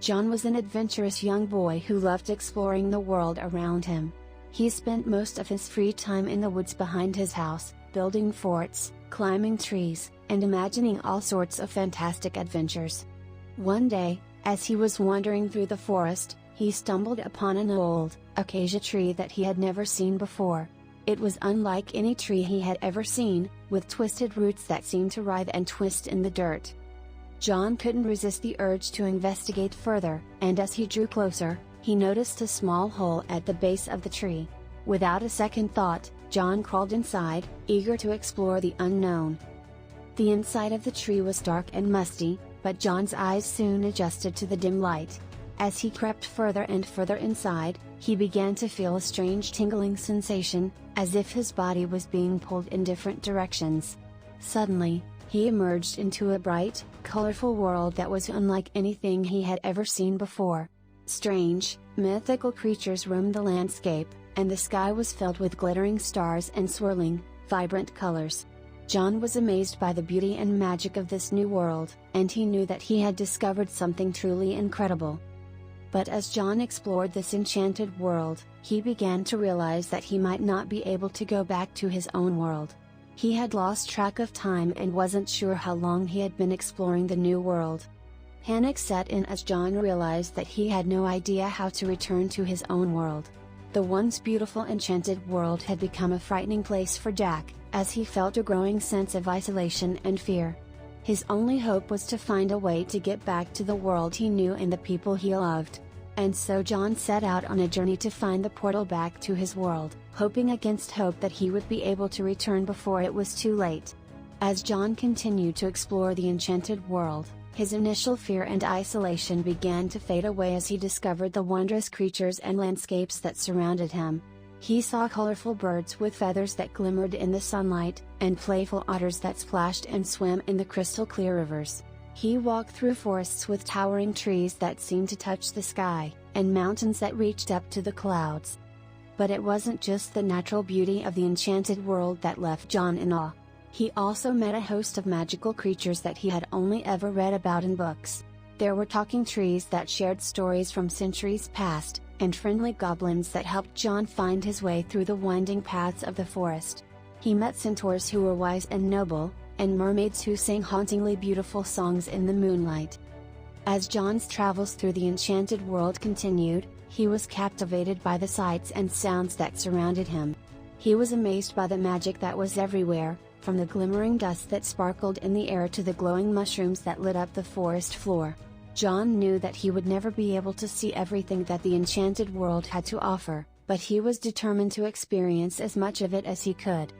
John was an adventurous young boy who loved exploring the world around him. He spent most of his free time in the woods behind his house, building forts, climbing trees, and imagining all sorts of fantastic adventures. One day, as he was wandering through the forest, he stumbled upon an old, acacia tree that he had never seen before. It was unlike any tree he had ever seen, with twisted roots that seemed to writhe and twist in the dirt. John couldn't resist the urge to investigate further, and as he drew closer, he noticed a small hole at the base of the tree. Without a second thought, John crawled inside, eager to explore the unknown. The inside of the tree was dark and musty, but John's eyes soon adjusted to the dim light. As he crept further and further inside, he began to feel a strange tingling sensation, as if his body was being pulled in different directions. Suddenly, he emerged into a bright, colorful world that was unlike anything he had ever seen before. Strange, mythical creatures roamed the landscape, and the sky was filled with glittering stars and swirling, vibrant colors. John was amazed by the beauty and magic of this new world, and he knew that he had discovered something truly incredible. But as John explored this enchanted world, he began to realize that he might not be able to go back to his own world. He had lost track of time and wasn't sure how long he had been exploring the new world. Panic set in as John realized that he had no idea how to return to his own world. The once beautiful enchanted world had become a frightening place for Jack, as he felt a growing sense of isolation and fear. His only hope was to find a way to get back to the world he knew and the people he loved. And so John set out on a journey to find the portal back to his world, hoping against hope that he would be able to return before it was too late. As John continued to explore the enchanted world, his initial fear and isolation began to fade away as he discovered the wondrous creatures and landscapes that surrounded him. He saw colorful birds with feathers that glimmered in the sunlight, and playful otters that splashed and swam in the crystal clear rivers. He walked through forests with towering trees that seemed to touch the sky, and mountains that reached up to the clouds. But it wasn't just the natural beauty of the enchanted world that left John in awe. He also met a host of magical creatures that he had only ever read about in books. There were talking trees that shared stories from centuries past, and friendly goblins that helped John find his way through the winding paths of the forest. He met centaurs who were wise and noble, and mermaids who sang hauntingly beautiful songs in the moonlight. As John's travels through the enchanted world continued, he was captivated by the sights and sounds that surrounded him. He was amazed by the magic that was everywhere, from the glimmering dust that sparkled in the air to the glowing mushrooms that lit up the forest floor. John knew that he would never be able to see everything that the enchanted world had to offer, but he was determined to experience as much of it as he could.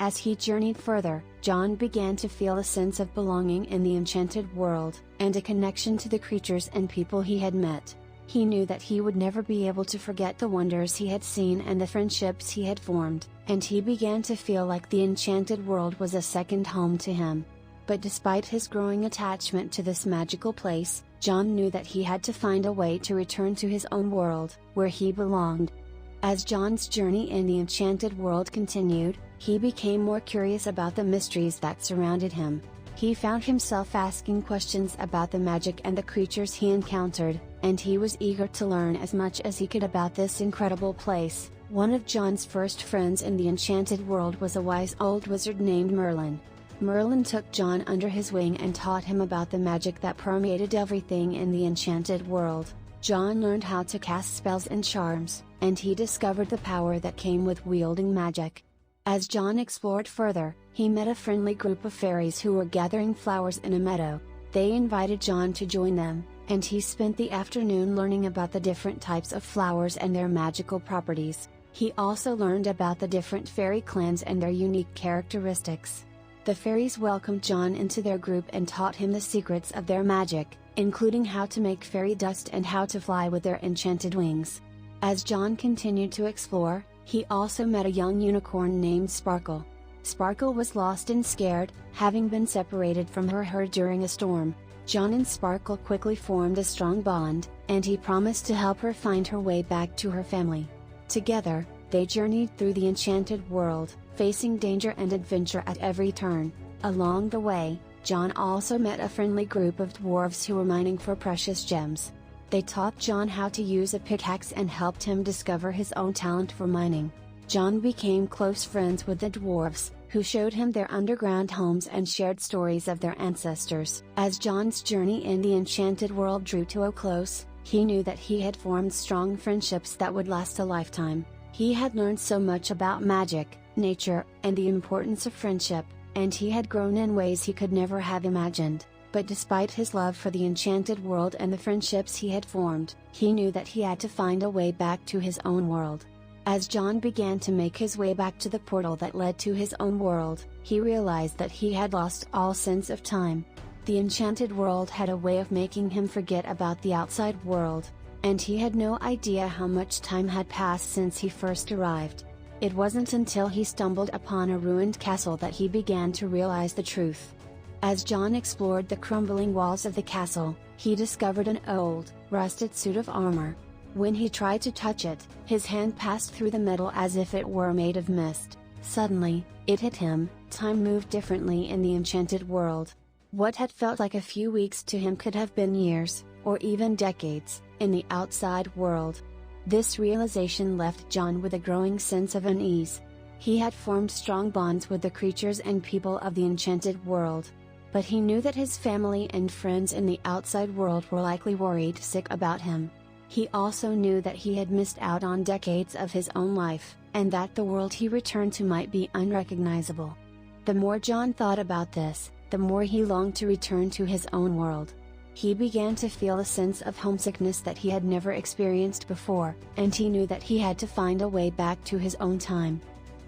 As he journeyed further, John began to feel a sense of belonging in the enchanted world, and a connection to the creatures and people he had met. He knew that he would never be able to forget the wonders he had seen and the friendships he had formed, and he began to feel like the enchanted world was a second home to him. But despite his growing attachment to this magical place, John knew that he had to find a way to return to his own world, where he belonged. As John's journey in the enchanted world continued, he became more curious about the mysteries that surrounded him. He found himself asking questions about the magic and the creatures he encountered, and he was eager to learn as much as he could about this incredible place. One of John's first friends in the enchanted world was a wise old wizard named Merlin. Merlin took John under his wing and taught him about the magic that permeated everything in the enchanted world. John learned how to cast spells and charms, and he discovered the power that came with wielding magic. As John explored further, he met a friendly group of fairies who were gathering flowers in a meadow. They invited John to join them, and he spent the afternoon learning about the different types of flowers and their magical properties. He also learned about the different fairy clans and their unique characteristics. The fairies welcomed John into their group and taught him the secrets of their magic, including how to make fairy dust and how to fly with their enchanted wings. As John continued to explore, he also met a young unicorn named Sparkle. Sparkle was lost and scared, having been separated from her herd during a storm. John and Sparkle quickly formed a strong bond, and he promised to help her find her way back to her family. Together, they journeyed through the enchanted world, facing danger and adventure at every turn. Along the way, John also met a friendly group of dwarves who were mining for precious gems. They taught John how to use a pickaxe and helped him discover his own talent for mining. John became close friends with the dwarves, who showed him their underground homes and shared stories of their ancestors. As John's journey in the enchanted world drew to a close, he knew that he had formed strong friendships that would last a lifetime. He had learned so much about magic, nature, and the importance of friendship, and he had grown in ways he could never have imagined. But despite his love for the enchanted world and the friendships he had formed, he knew that he had to find a way back to his own world. As John began to make his way back to the portal that led to his own world, he realized that he had lost all sense of time. The enchanted world had a way of making him forget about the outside world, and he had no idea how much time had passed since he first arrived. It wasn't until he stumbled upon a ruined castle that he began to realize the truth. As John explored the crumbling walls of the castle, he discovered an old, rusted suit of armor. When he tried to touch it, his hand passed through the metal as if it were made of mist. Suddenly, it hit him, time moved differently in the enchanted world. What had felt like a few weeks to him could have been years, or even decades, in the outside world. This realization left John with a growing sense of unease. He had formed strong bonds with the creatures and people of the enchanted world. But he knew that his family and friends in the outside world were likely worried sick about him. He also knew that he had missed out on decades of his own life, and that the world he returned to might be unrecognizable. The more John thought about this, the more he longed to return to his own world. He began to feel a sense of homesickness that he had never experienced before, and he knew that he had to find a way back to his own time.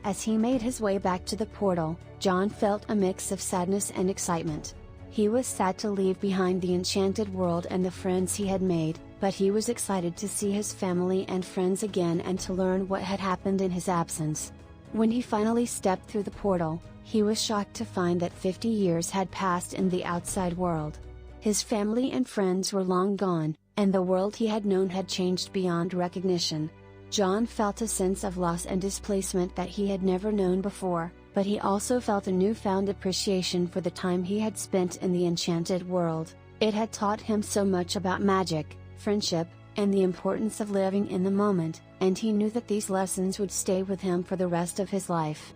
As he made his way back to the portal, John felt a mix of sadness and excitement. He was sad to leave behind the enchanted world and the friends he had made, but he was excited to see his family and friends again and to learn what had happened in his absence. When he finally stepped through the portal, he was shocked to find that 50 years had passed in the outside world. His family and friends were long gone, and the world he had known had changed beyond recognition. John felt a sense of loss and displacement that he had never known before, but he also felt a newfound appreciation for the time he had spent in the enchanted world. It had taught him so much about magic, friendship, and the importance of living in the moment, and he knew that these lessons would stay with him for the rest of his life.